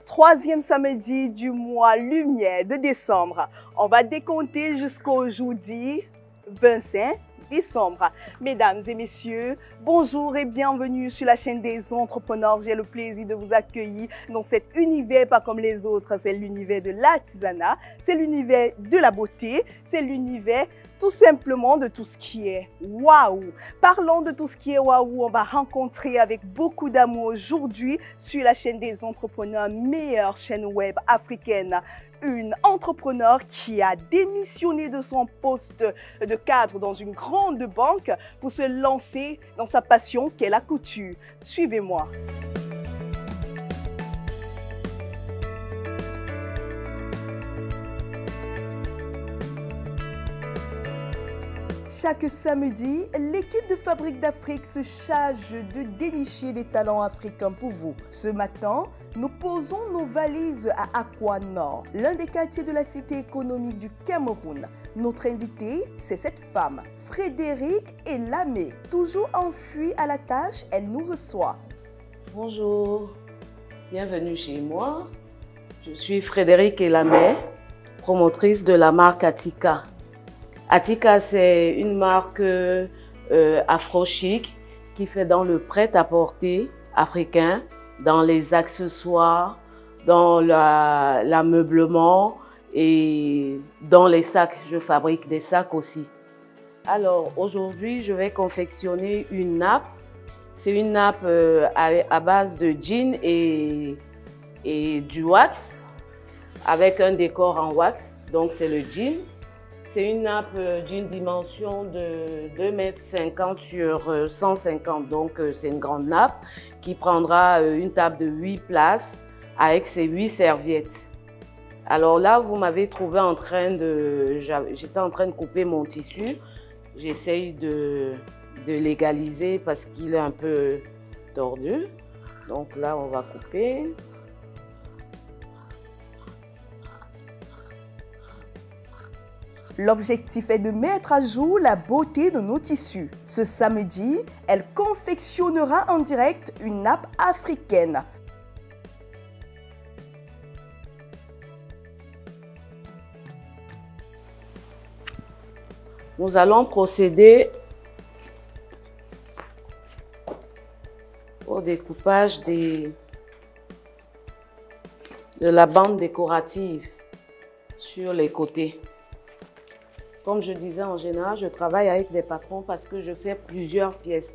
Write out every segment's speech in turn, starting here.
Troisième samedi du mois lumière de décembre. On va décompter jusqu'au jeudi 25 décembre. Mesdames et messieurs, bonjour et bienvenue sur la chaîne des entrepreneurs. J'ai le plaisir de vous accueillir dans cet univers pas comme les autres. C'est l'univers de l'artisanat, c'est l'univers de la beauté, c'est l'univers tout simplement de tout ce qui est waouh. Parlons de tout ce qui est waouh. On va rencontrer avec beaucoup d'amour aujourd'hui sur la chaîne des entrepreneurs, meilleure chaîne web africaine, une entrepreneur qui a démissionné de son poste de cadre dans une grande banque pour se lancer dans sa passion qu'est la couture. Suivez-moi. Chaque samedi, l'équipe de Fabrique d'Afrique se charge de dénicher des talents africains pour vous. Ce matin, nous posons nos valises à Accra Nord, l'un des quartiers de la cité économique du Cameroun. Notre invitée, c'est cette femme, Frédérique Elamé. Toujours enfuie à la tâche, elle nous reçoit. Bonjour, bienvenue chez moi. Je suis Frédérique Elamé, promotrice de la marque Atika. Atika, c'est une marque afro-chic qui fait dans le prêt-à-porter africain, dans les accessoires, dans l'ameublement et dans les sacs. Je fabrique des sacs aussi. Alors aujourd'hui, je vais confectionner une nappe. C'est une nappe à base de jean et du wax avec un décor en wax. Donc c'est le jean. C'est une nappe d'une dimension de 2,50 m sur 150, donc c'est une grande nappe qui prendra une table de 8 places avec ses 8 serviettes. Alors là, vous m'avez trouvé en train de... J'étais en train de couper mon tissu. J'essaye de l'égaliser parce qu'il est un peu tordu. Donc là, on va couper. L'objectif est de mettre à jour la beauté de nos tissus. Ce samedi, elle confectionnera en direct une nappe africaine. Nous allons procéder au découpage de la bande décorative sur les côtés. Comme je disais, en général, je travaille avec des patrons parce que je fais plusieurs pièces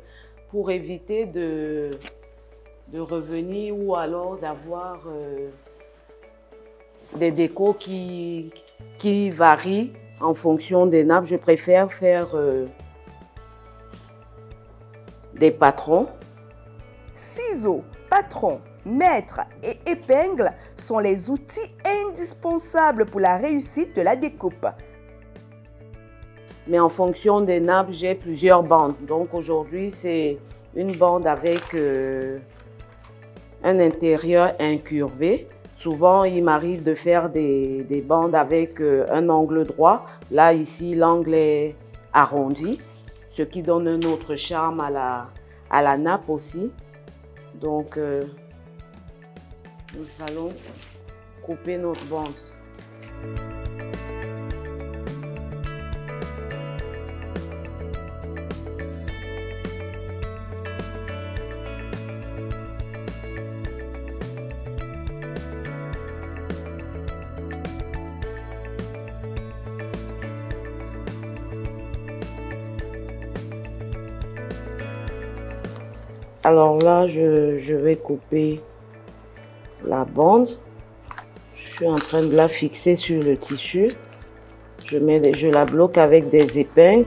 pour éviter de revenir ou alors d'avoir des décos qui varient en fonction des nappes. Je préfère faire des patrons. Ciseaux, patrons, mètres et épingles sont les outils indispensables pour la réussite de la découpe. Mais en fonction des nappes, j'ai plusieurs bandes. Donc aujourd'hui, c'est une bande avec un intérieur incurvé. Souvent, il m'arrive de faire des bandes avec un angle droit. Là, ici, l'angle est arrondi, ce qui donne un autre charme à la nappe aussi. Donc, nous allons couper notre bande. Alors là, je vais couper la bande. Je suis en train de la fixer sur le tissu. Je la bloque avec des épingles.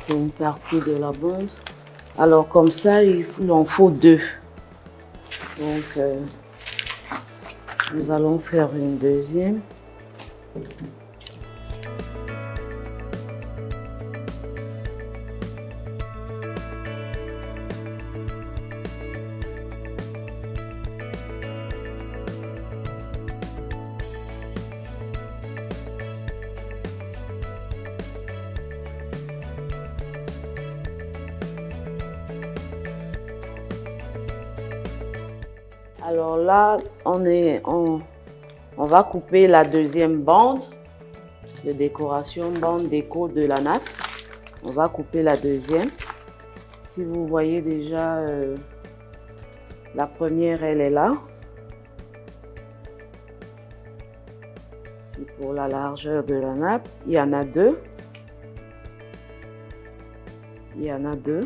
C'est une partie de la bande. Alors comme ça, il en faut deux. Donc Nous allons faire une deuxième. Alors là, on va couper la deuxième bande de décoration, bande déco de la nappe. On va couper la deuxième. Si vous voyez déjà, la première, elle est là. C'est pour la largeur de la nappe. Il y en a deux. Il y en a deux.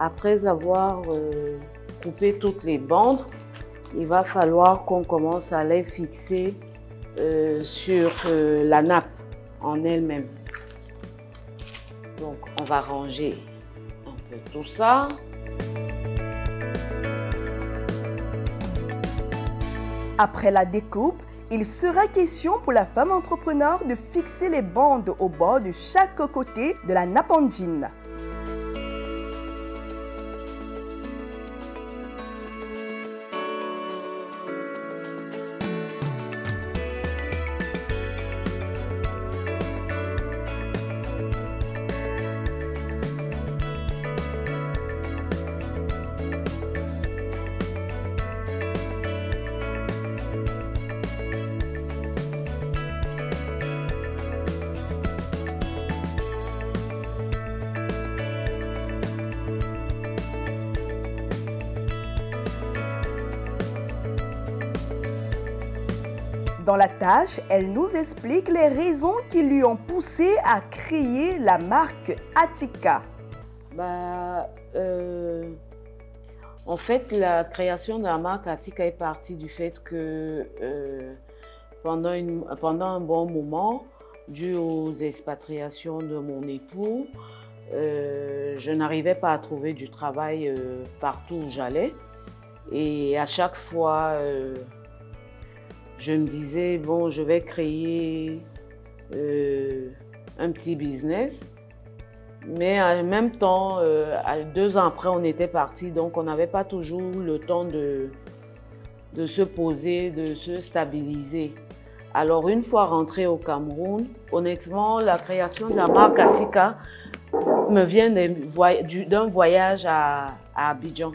Après avoir coupé toutes les bandes, il va falloir qu'on commence à les fixer sur la nappe en elle-même. Donc, on va ranger un peu tout ça. Après la découpe, il sera question pour la femme entrepreneur de fixer les bandes au bord de chaque côté de la nappe en jean. Dans la tâche, elle nous explique les raisons qui lui ont poussé à créer la marque Atika. En fait, la création de la marque Atika est partie du fait que pendant un bon moment, dû aux expatriations de mon époux, je n'arrivais pas à trouver du travail partout où j'allais. Et à chaque fois, je me disais, bon, je vais créer un petit business. Mais en même temps, 2 ans après, on était partis, donc on n'avait pas toujours le temps de se poser, de se stabiliser. Alors, une fois rentrée au Cameroun, honnêtement, la création de la marque Atika me vient d'un voyage à Abidjan.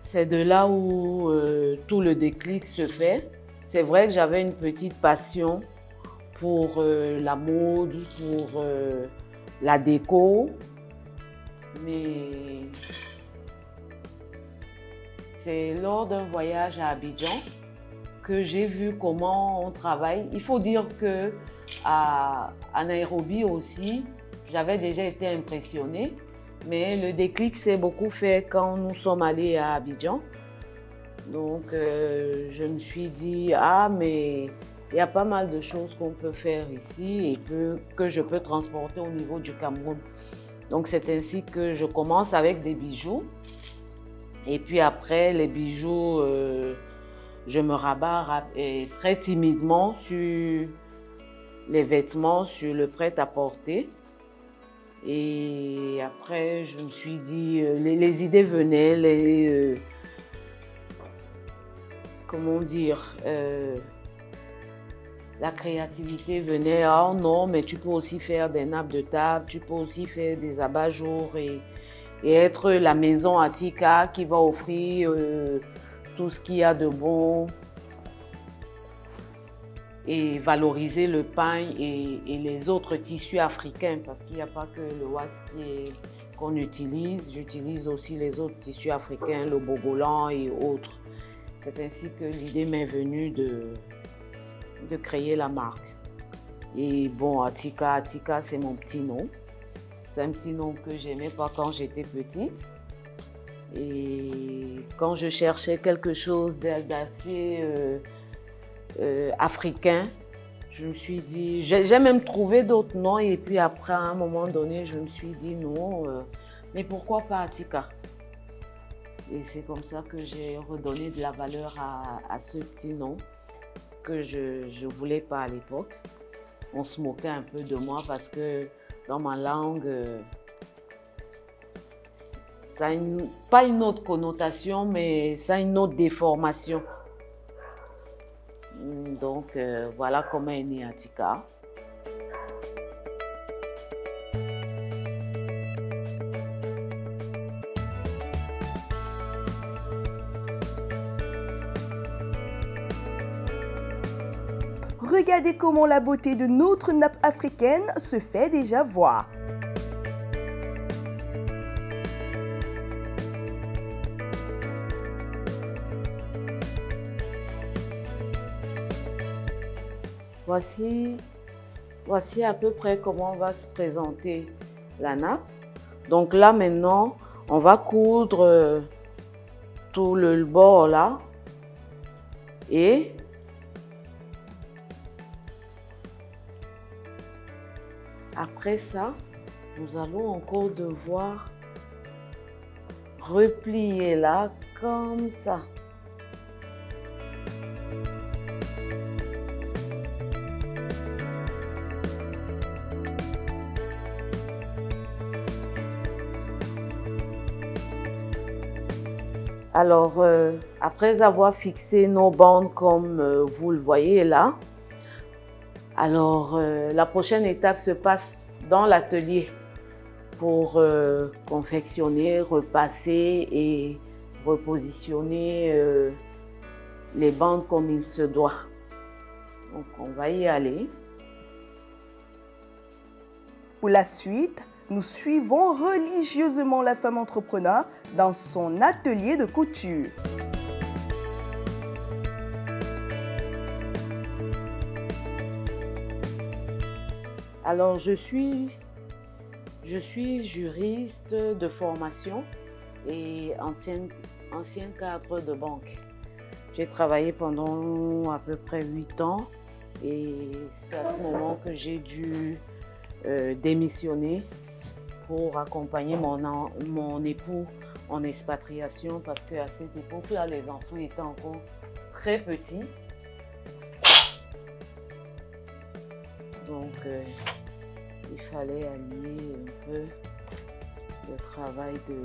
C'est de là où tout le déclic se fait. C'est vrai que j'avais une petite passion pour la mode, pour la déco, mais c'est lors d'un voyage à Abidjan que j'ai vu comment on travaille. Il faut dire qu'à Nairobi aussi, j'avais déjà été impressionnée. Mais le déclic s'est beaucoup fait quand nous sommes allés à Abidjan. Donc, je me suis dit, ah, mais il y a pas mal de choses qu'on peut faire ici et que je peux transporter au niveau du Cameroun. Donc, c'est ainsi que je commence avec des bijoux. Et puis après, les bijoux, je me rabats très timidement sur les vêtements, sur le prêt-à-porter. Et après, je me suis dit, les idées venaient, comment dire, la créativité venait. Ah non, mais tu peux aussi faire des nappes de table, tu peux aussi faire des abat-jours et être la maison Atika qui va offrir tout ce qu'il y a de bon. et valoriser le pain et les autres tissus africains, parce qu'il n'y a pas que le WAS qu'on utilise, j'utilise aussi les autres tissus africains, le bogolan et autres. C'est ainsi que l'idée m'est venue de créer la marque. Et bon, Atika, c'est mon petit nom. C'est un petit nom que j'aimais pas quand j'étais petite. Et quand je cherchais quelque chose d'assez africain, je me suis dit, j'ai même trouvé d'autres noms et puis après, à un moment donné, je me suis dit non, mais pourquoi pas Atika? Et c'est comme ça que j'ai redonné de la valeur à ce petit nom que je ne voulais pas à l'époque. On se moquait un peu de moi parce que dans ma langue, ça a pas une autre connotation, mais ça a une autre déformation. Donc voilà comment est né Atika. Regardez comment la beauté de notre nappe africaine se fait déjà voir. Voici à peu près comment va se présenter la nappe. Donc là maintenant, on va coudre tout le bord là et après ça, nous allons encore devoir replier là comme ça. Alors, après avoir fixé nos bandes comme vous le voyez là, alors la prochaine étape se passe dans l'atelier pour confectionner, repasser et repositionner les bandes comme il se doit. Donc, on va y aller. Pour la suite, nous suivons religieusement la femme entrepreneur dans son atelier de couture. Alors, je suis juriste de formation et ancien cadre de banque. J'ai travaillé pendant à peu près 8 ans et c'est à ce moment que j'ai dû démissionner pour accompagner mon époux en expatriation parce qu'à cette époque-là, les enfants étaient encore très petits. Donc, il fallait allier un peu le travail de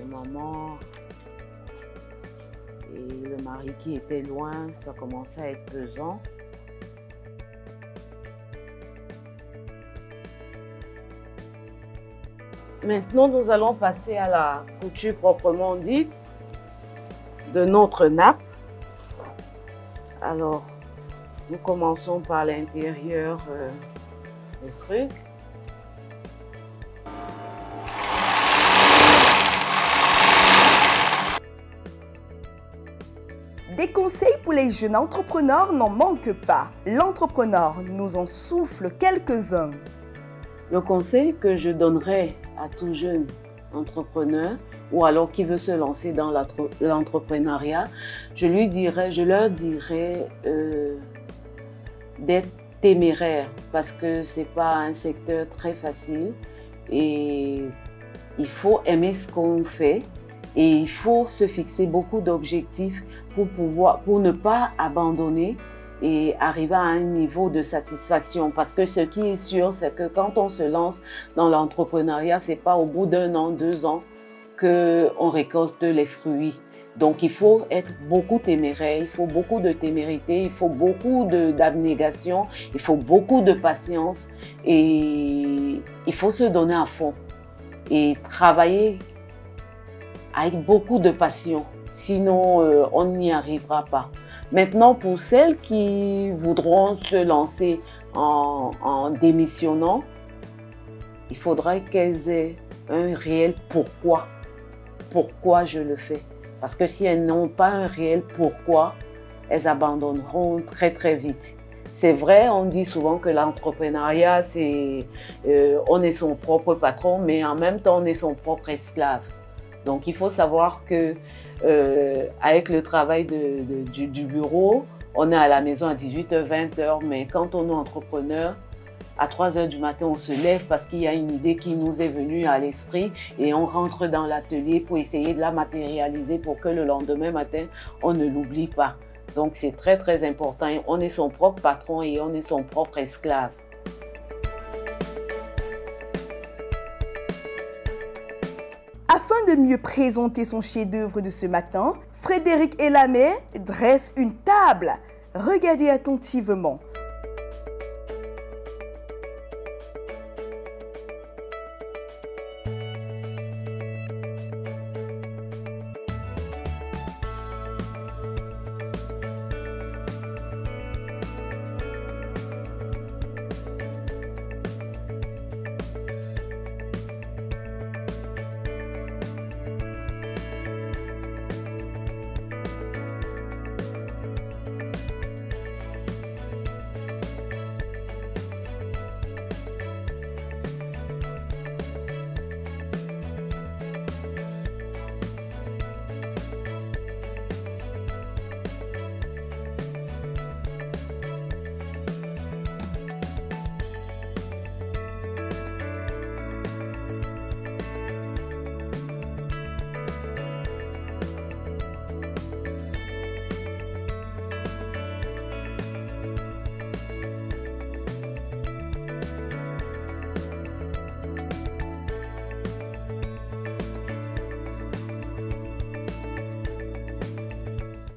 maman et le mari qui était loin, ça commençait à être pesant. Maintenant, nous allons passer à la couture proprement dite de notre nappe. Alors, nous commençons par l'intérieur du truc. Des conseils pour les jeunes entrepreneurs n'en manquent pas. L'entrepreneur nous en souffle quelques-uns. Le conseil que je donnerais à tout jeune entrepreneur ou alors qui veut se lancer dans l'entrepreneuriat, je leur dirais d'être téméraire parce que c'est pas un secteur très facile et il faut aimer ce qu'on fait et il faut se fixer beaucoup d'objectifs pour ne pas abandonner et arriver à un niveau de satisfaction. Parce que ce qui est sûr, c'est que quand on se lance dans l'entrepreneuriat, c'est pas au bout d'1 an, 2 ans qu'on récolte les fruits. Donc, il faut être beaucoup téméraire, il faut beaucoup de témérité, il faut beaucoup d'abnégation, il faut beaucoup de patience et il faut se donner à fond et travailler avec beaucoup de passion. Sinon, on n'y arrivera pas. Maintenant, pour celles qui voudront se lancer en démissionnant, il faudra qu'elles aient un réel pourquoi. Pourquoi je le fais? Parce que si elles n'ont pas un réel pourquoi, elles abandonneront très très vite. C'est vrai, on dit souvent que l'entrepreneuriat, c'est on est son propre patron, mais en même temps, on est son propre esclave. Donc, il faut savoir que avec le travail du bureau, on est à la maison à 18h, 20h, mais quand on est entrepreneur, à 3h du matin, on se lève parce qu'il y a une idée qui nous est venue à l'esprit et on rentre dans l'atelier pour essayer de la matérialiser pour que le lendemain matin, on ne l'oublie pas. Donc, c'est très, très important. On est son propre patron et on est son propre esclave. Afin de mieux présenter son chef-d'œuvre de ce matin, Frédéric Elamé dresse une table. Regardez attentivement.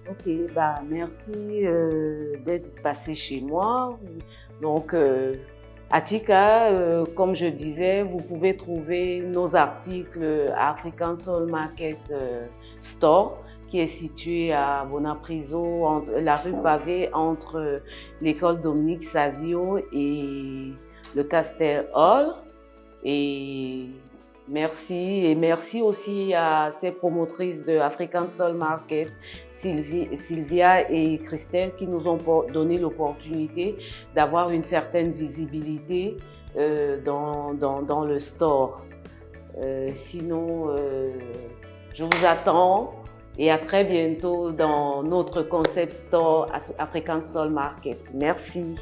Ok, merci d'être passé chez moi. Donc, Atika, comme je disais, vous pouvez trouver nos articles à African Soul Market Store, qui est situé à Bonapriso, la rue Pavée, entre l'école Dominique Savio et le Castel Hall. Et merci aussi à ces promotrices de African Soul Market, Sylvia et Christelle, qui nous ont donné l'opportunité d'avoir une certaine visibilité dans le store. Sinon, je vous attends et à très bientôt dans notre concept store African Soul Market. Merci.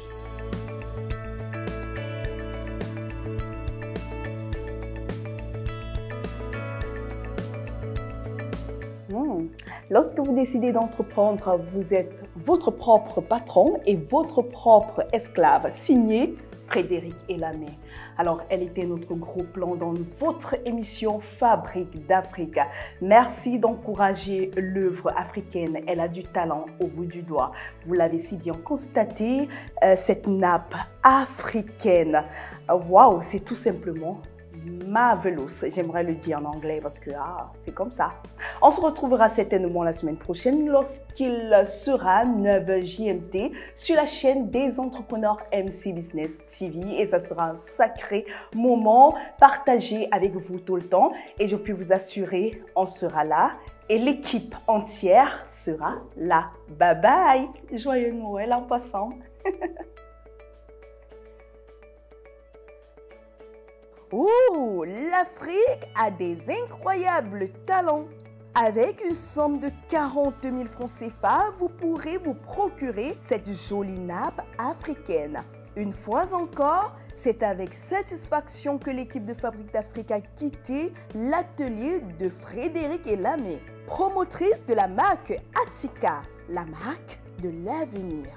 Lorsque vous décidez d'entreprendre, vous êtes votre propre patron et votre propre esclave. Signé Frédéric Elamé. Alors, elle était notre gros plan dans votre émission Fabrique d'Afrique. Merci d'encourager l'œuvre africaine. Elle a du talent au bout du doigt. Vous l'avez si bien constaté, cette nappe africaine. Waouh, c'est tout simplement marvelous, j'aimerais le dire en anglais parce que c'est comme ça. On se retrouvera certainement la semaine prochaine lorsqu'il sera 9h GMT sur la chaîne des entrepreneurs MC Business TV et ça sera un sacré moment partagé avec vous tout le temps et je peux vous assurer, on sera là et l'équipe entière sera là. Bye bye, joyeux Noël en passant. Ouh, l'Afrique a des incroyables talents. Avec une somme de 40 000 francs CFA, vous pourrez vous procurer cette jolie nappe africaine. Une fois encore, c'est avec satisfaction que l'équipe de Fabrique d'Afrique a quitté l'atelier de Frédéric Elamé, promotrice de la marque Atika, la marque de l'avenir.